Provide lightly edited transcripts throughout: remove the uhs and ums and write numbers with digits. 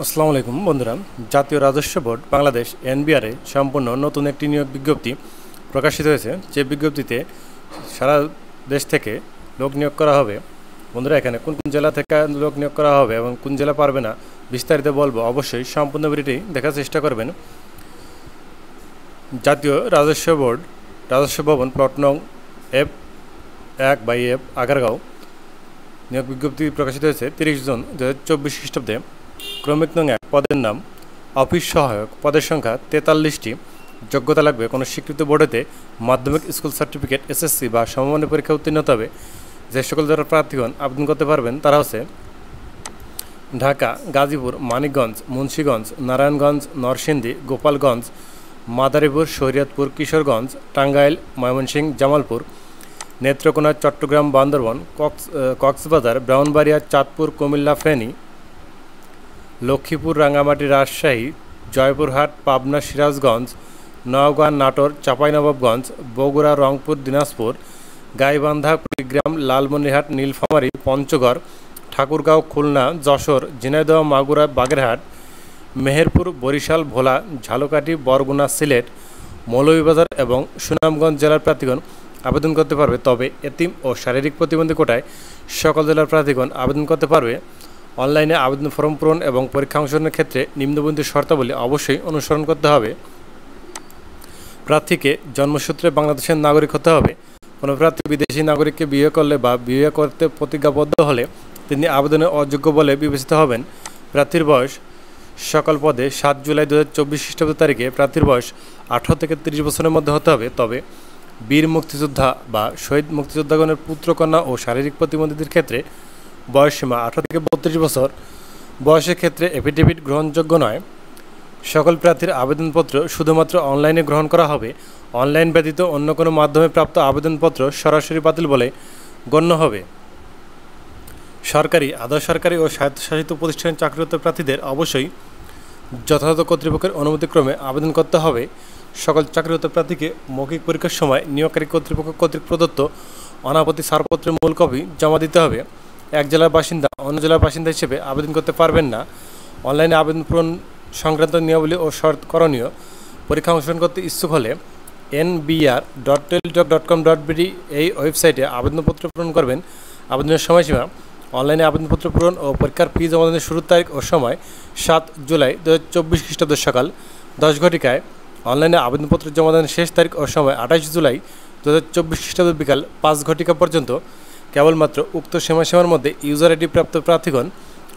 আসসালামু আলাইকুম বন্ধুরা। জাতীয় রাজস্ব বোর্ড বাংলাদেশ এনবিআরে সম্পূর্ণ নতুন একটি নিয়োগ বিজ্ঞপ্তি প্রকাশিত হয়েছে, যে বিজ্ঞপ্তিতে সারা দেশ থেকে লোক নিয়োগ করা হবে। বন্ধুরা, এখানে কোন কোন জেলা থেকে লোক নিয়োগ করা হবে এবং কোন জেলা পারবে না বিস্তারিত বলবো। অবশ্যই সম্পূর্ণ ভিডিওটি দেখার চেষ্টা করবেন। জাতীয় রাজস্ব বোর্ড রাজস্ব ভবন প্লট নং F1/F আগারগাঁও নিয়োগ বিজ্ঞপ্তি প্রকাশিত হয়েছে 30 জুন 2024 খ্রিস্টাব্দে। ক্রমিক নং 1 পদের নাম অফিস সহায়ক, পদের সংখ্যা 43টি। যোগ্যতা লাগবে কোনো স্বীকৃত বোর্ডেতে মাধ্যমিক স্কুল সার্টিফিকেট, এসএসসি বা সমমানের পরীক্ষা উত্তীর্ণ হতে হবে। যে সকল যারা প্রার্থীগণ আবেদন করতে পারবেন তারা হচ্ছে ঢাকা, গাজীপুর, মানিকগঞ্জ, মুন্সিগঞ্জ, নারায়ণগঞ্জ, নরসিংদী, গোপালগঞ্জ, মাদারীপুর, শরীয়তপুর, কিশোরগঞ্জ, টাঙ্গাইল, ময়মনসিংহ, জামালপুর, নেত্রকোনা, চট্টগ্রাম, বান্দরবান, কক্সবাজার, ব্রাহ্মণবাড়িয়া, চাঁদপুর, কুমিল্লা, ফেনী, লক্ষ্মীপুর, রাঙ্গামাটি, রাজশাহী, জয়পুরহাট, পাবনা, সিরাজগঞ্জ, নওগাঁ, নাটোর, চাঁপাইনবাবগঞ্জ, বগুড়া, রংপুর, দিনাজপুর, গাইবান্ধা, কুড়িগ্রাম, লালমনিরহাট, নীলফামারী, পঞ্চগড়, ঠাকুরগাঁও, খুলনা, যশোর, ঝিনাইদহ, মাগুরা, বাগেরহাট, মেহেরপুর, বরিশাল, ভোলা, ঝালকাঠি, বরগুনা, সিলেট, মৌলভীবাজার এবং সুনামগঞ্জ জেলার প্রার্থীগণ আবেদন করতে পারবে। তবে এতিম ও শারীরিক প্রতিবন্ধী কোটায় সকল জেলার প্রার্থীগণ আবেদন করতে পারবে। অনলাইনে আবেদন ফর্ম পূরণ এবং পরীক্ষা অংশগ্রহণের ক্ষেত্রে নিম্নবর্ণিত শর্তাবলী অবশ্যই অনুসরণ করতে হবে। প্রার্থীকে জন্মসূত্রে বাংলাদেশের নাগরিক হতে হবে। কোনো প্রার্থী বিদেশি নাগরিককে বিয়ে করলে বা বিয়ে করতে প্রতিজ্ঞাবদ্ধ হলে তিনি আবেদনে অযোগ্য বলে বিবেচিত হবেন। প্রার্থীর বয়স সকল পদে 7 জুলাই 2024 খ্রিস্টাব্দ তারিখে প্রার্থীর বয়স 18 থেকে 30 বছরের মধ্যে হতে হবে। তবে বীর মুক্তিযোদ্ধা বা শহীদ মুক্তিযোদ্ধাগণের পুত্রকন্যা ও শারীরিক প্রতিবন্ধীদের ক্ষেত্রে বয়সসীমা 18 থেকে 32 বছর। বয়সের ক্ষেত্রে এফিডেভিট গ্রহণযোগ্য নয়। সকল প্রার্থীর আবেদনপত্র শুধুমাত্র অনলাইনে গ্রহণ করা হবে। অনলাইন ব্যতীত অন্য কোনো মাধ্যমে প্রাপ্ত আবেদনপত্র সরাসরি বাতিল বলে গণ্য হবে। সরকারি, আধা সরকারি ও স্বায়ত্তশাসিত প্রতিষ্ঠানে চাকরিরত প্রার্থীদের অবশ্যই যথাযথ কর্তৃপক্ষের অনুমতিক্রমে আবেদন করতে হবে। সকল চাকরিরত প্রার্থীকে মৌখিক পরীক্ষার সময় নিয়োগকারী কর্তৃপক্ষ কর্তৃক প্রদত্ত অনাপত্তি ছাড়পত্রের মূল কপি জমা দিতে হবে। এক জেলার বাসিন্দা অন্য জেলার বাসিন্দা হিসেবে আবেদন করতে পারবেন না। অনলাইনে আবেদন পূরণ সংক্রান্ত নিয়মাবলী ও শর্ত করণীয়: পরীক্ষা অংশগ্রহণ করতে ইচ্ছুক হলে nbr.teletalk.com.bd এই ওয়েবসাইটে আবেদনপত্র পূরণ করবেন। আবেদনের সময়সীমা: অনলাইনে আবেদনপত্র পূরণ ও পরীক্ষার ফি জমাদানের শুরুর তারিখ ও সময় 7 জুলাই 2024 খ্রিস্টাব্দ সকাল 10 ঘটিকায়। অনলাইনে আবেদনপত্র জমাদানের শেষ তারিখ ও সময় 28 জুলাই 2024 খ্রিস্টাব্দ বিকাল 5 ঘটিকা পর্যন্ত। কেবলমাত্র উক্ত সময়সীমার মধ্যে ইউজার আইডি প্রাপ্ত প্রার্থীগণ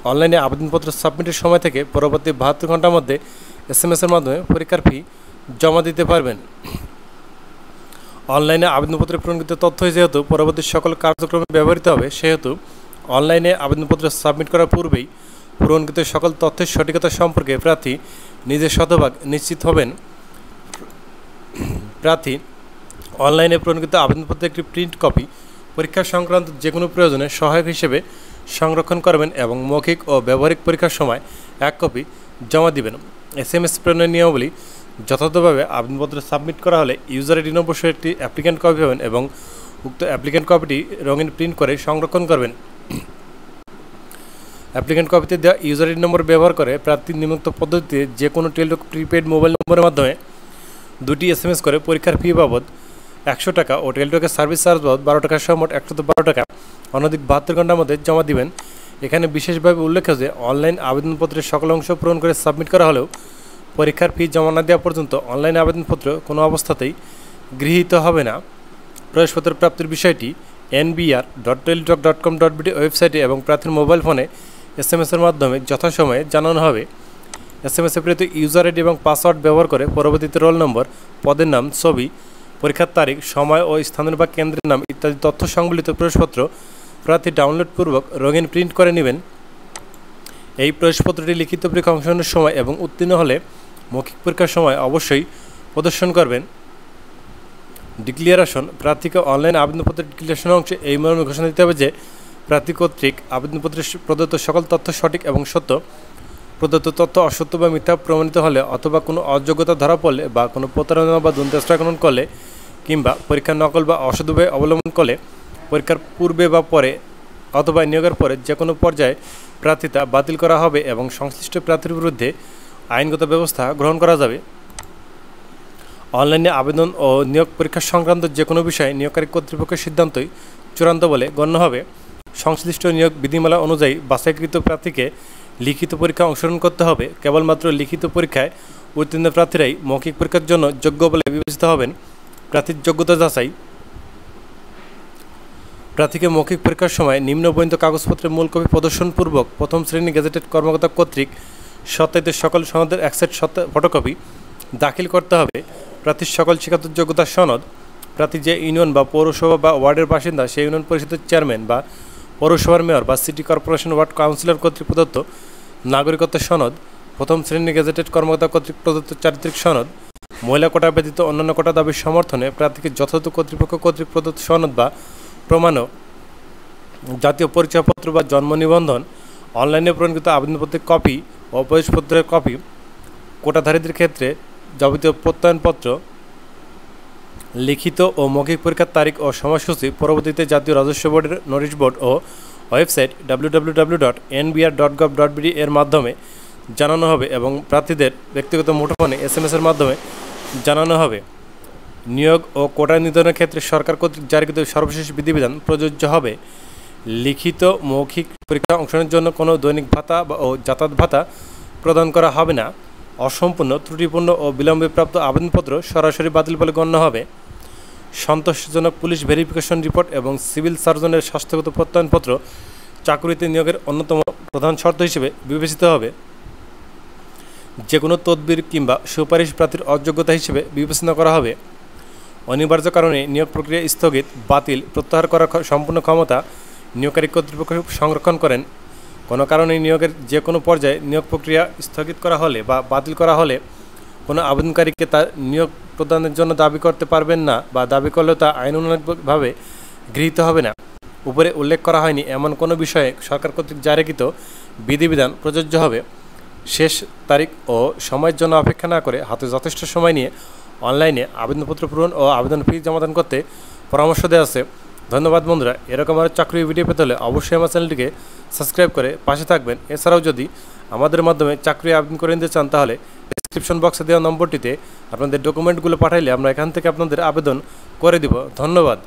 অনলাইনে আবেদনপত্র সাবমিটের সময় থেকে পরবর্তী 72 ঘন্টার মধ্যে SMS এর মাধ্যমে পরীক্ষার ফি জমা দিতে পারবেন। অনলাইনে আবেদনপত্রে পূরণকৃত তথ্য যেহেতু পরবর্তী সকল কার্যক্রমে ব্যবহৃত হবে, সেহেতু অনলাইনে আবেদনপত্র সাবমিট করার পূর্বেই পূরণকৃত সকল তথ্যের সঠিকতা সম্পর্কে প্রার্থী নিজে শতভাগ নিশ্চিত হবেন। প্রার্থী অনলাইনে পূরণকৃত আবেদনপত্রের একটি প্রিন্ট কপি পরীক্ষা সংক্রান্ত যে কোনো প্রয়োজনে সহায়ক হিসেবে সংরক্ষণ করবেন এবং মৌখিক ও ব্যবহারিক পরীক্ষার সময় 1 কপি জমা দিবেন। SMS প্রেরণের নিয়মাবলী: যথাযথভাবে আবেদনপত্র সাবমিট করা হলে ইউজার আইডি নম্বর সহ একটি অ্যাপ্লিক্যান্ট কপি পাবেন এবং উক্ত অ্যাপ্লিক্যান্ট কপিটি রঙিন প্রিন্ট করে সংরক্ষণ করবেন। অ্যাপ্লিক্যান্ট কপিতে দেওয়া ইউজার আইডি নম্বর ব্যবহার করে প্রার্থী নিম্নোক্ত পদ্ধতিতে যে কোনো টেলিটক প্রিপেড মোবাইল নম্বরের মাধ্যমে 2টি SMS করে পরীক্ষার ফি বাবদ 100 টাকা ও টেলিটকের সার্ভিস চার্জ বাবদ 12 টাকা সহ মোট 112 টাকা অনধিক 72 ঘন্টার মধ্যে জমা দিবেন। এখানে বিশেষভাবে উল্লেখ্য যে অনলাইন আবেদনপত্রের সকল অংশ পূরণ করে সাবমিট করা হলেও পরীক্ষার ফি জমা না দেওয়া পর্যন্ত অনলাইন আবেদনপত্র কোনো অবস্থাতেই গৃহীত হবে না। প্রবেশপত্র প্রাপ্তির বিষয়টি nbr.teletalk.com.bd ওয়েবসাইটে এবং প্রার্থীর মোবাইল ফোনে SMS এর মাধ্যমে যথাসময়ে জানানো হবে। SMS এ প্রেরিত ইউজার আইডি এবং পাসওয়ার্ড ব্যবহার করে পরবর্তীতে রোল নম্বর, পদের নাম, ছবি, পরীক্ষার তারিখ, সময় ও স্থানের বা কেন্দ্রের নাম ইত্যাদি তথ্য সংবলিত প্রবেশপত্র প্রার্থী ডাউনলোডপূর্বক রঙিন প্রিন্ট করে নেবেন। এই প্রবেশপত্রটি লিখিত পরীক্ষা অংশগ্রহণের সময় এবং উত্তীর্ণ হলে মৌখিক পরীক্ষার সময় অবশ্যই প্রদর্শন করবেন। ডিক্লিয়ারেশন: প্রার্থীকে অনলাইন আবেদনপত্রের ডিক্লিয়ারেশন অংশে এই মর্মে ঘোষণা দিতে হবে যে প্রার্থী কর্তৃক আবেদনপত্রে প্রদত্ত সকল তথ্য সঠিক এবং সত্য। প্রদত্ত তথ্য অসত্য বা মিথ্যা প্রমাণিত হলে অথবা কোনো অযোগ্যতা ধরা পড়লে বা কোনো প্রতারণা বা দুর্নীতি করলে কিংবা পরীক্ষার নকল বা অসৎ উপায় অবলম্বন করলে পরীক্ষার পূর্বে বা পরে অথবা নিয়োগের পরে যে কোনো পর্যায়ে প্রার্থিতা বাতিল করা হবে এবং সংশ্লিষ্ট প্রার্থীর বিরুদ্ধে আইনগত ব্যবস্থা গ্রহণ করা যাবে। অনলাইনে আবেদন ও নিয়োগ পরীক্ষা সংক্রান্ত যে কোনো বিষয়ে নিয়োগকারী কর্তৃপক্ষের সিদ্ধান্তই চূড়ান্ত বলে গণ্য হবে। সংশ্লিষ্ট নিয়োগ বিধিমালা অনুযায়ী বাছাইকৃত প্রার্থীকে লিখিত পরীক্ষা অংশগ্রহণ করতে হবে। কেবলমাত্র লিখিত পরীক্ষায় উত্তীর্ণ প্রার্থীরাই মৌখিক পরীক্ষার জন্য যোগ্য বলে বিবেচিত হবেন। প্রার্থীর যোগ্যতা যাচাই: প্রার্থীকে মৌখিক পরীক্ষার সময় নিম্নবর্ণিত কাগজপত্রের মূল কপি প্রদর্শনপূর্বক প্রথম শ্রেণী গেজেটেড কর্মকর্তা কর্তৃক সত্যায়িত সকল সনদের এক সেট ফটোকপি দাখিল করতে হবে। প্রার্থীর সকল শিক্ষাগত যোগ্যতার সনদ, প্রার্থী যে ইউনিয়ন বা পৌরসভা বা ওয়ার্ডের বাসিন্দা সেই ইউনিয়ন পরিষদের চেয়ারম্যান বা পৌরসভার মেয়র বা সিটি কর্পোরেশন ওয়ার্ড কাউন্সিলর কর্তৃক প্রদত্ত নাগরিকত্বের সনদ, প্রথম শ্রেণী গেজেটেড কর্মকর্তা কর্তৃক প্রদত্ত চারিত্রিক সনদ, মহিলা কোটা ব্যতীত অন্যান্য কোটা দাবির সমর্থনে প্রার্থীকে যথাযথ কর্তৃপক্ষ কর্তৃক প্রদত্ত সনদ বা প্রমাণও, জাতীয় পরিচয়পত্র বা জন্ম নিবন্ধন, অনলাইনে প্রণীত আবেদনপত্রের কপি ও প্রবেশপত্রের কপি, কোটাধারীদের ক্ষেত্রে যাবতীয় প্রত্যয়নপত্র, লিখিত ও মৌখিক পরীক্ষার তারিখ ও সময়সূচি পরবর্তীতে জাতীয় রাজস্ব বোর্ডের নোটিশ বোর্ড ও ওয়েবসাইট www.nbr.gov.bd এর মাধ্যমে জানানো হবে এবং প্রার্থীদের ব্যক্তিগত মুঠোফোনে SMS এর মাধ্যমে জানানো হবে। নিয়োগ ও কোটা নির্ধারণের ক্ষেত্রে সরকার কর্তৃক জারিকৃত সর্বশেষ বিধিবিধান প্রযোজ্য হবে। লিখিত মৌখিক পরীক্ষা অংশগ্রহণের জন্য কোনো দৈনিক ভাতা ও যাতায়াত ভাতা প্রদান করা হবে না। অসম্পূর্ণ, ত্রুটিপূর্ণ ও বিলম্বে প্রাপ্ত আবেদনপত্র সরাসরি বাতিল বলে গণ্য হবে। সন্তোষজনক পুলিশ ভেরিফিকেশন রিপোর্ট এবং সিভিল সার্জনের স্বাস্থ্যগত প্রত্যয়নপত্র চাকুরিতে নিয়োগের অন্যতম প্রধান শর্ত হিসেবে বিবেচিত হবে। যে কোনো তদবির কিংবা সুপারিশ প্রার্থীর অযোগ্যতা হিসেবে বিবেচনা করা হবে। অনিবার্য কারণে নিয়োগ প্রক্রিয়া স্থগিত, বাতিল, প্রত্যাহার করার সম্পূর্ণ ক্ষমতা নিয়োগকারী কর্তৃপক্ষ সংরক্ষণ করেন। কোনো কারণে নিয়োগের যে কোনো পর্যায়ে নিয়োগ প্রক্রিয়া স্থগিত করা হলে বা বাতিল করা হলে কোনো আবেদনকারীকে তার নিয়োগ প্রদানের জন্য দাবি করতে পারবেন না বা দাবি করলেও তা আইনানুগভাবে গৃহীত হবে না। উপরে উল্লেখ করা হয়নি এমন কোনো বিষয়ে সরকার কর্তৃক জারিকৃত বিধিবিধান প্রযোজ্য হবে। শেষ তারিখ ও সময়ের জন্য অপেক্ষা না করে হাতে যথেষ্ট সময় নিয়ে অনলাইনে আবেদনপত্র পূরণ ও আবেদন ফি জমাদান করতে পরামর্শ দেওয়া আছে। ধন্যবাদ বন্ধুরা। এরকম আরও চাকরির ভিডিও পেতে হলে অবশ্যই আমার চ্যানেলটিকে সাবস্ক্রাইব করে পাশে থাকবেন। এছাড়াও যদি আমাদের মাধ্যমে চাকরি আবেদন করে নিতে চান তাহলে ডেসক্রিপশন বক্সে দেওয়া নম্বরটিতে আপনাদের ডকুমেন্টগুলো পাঠাইলে আমরা এখান থেকে আপনাদের আবেদন করে দিব। ধন্যবাদ।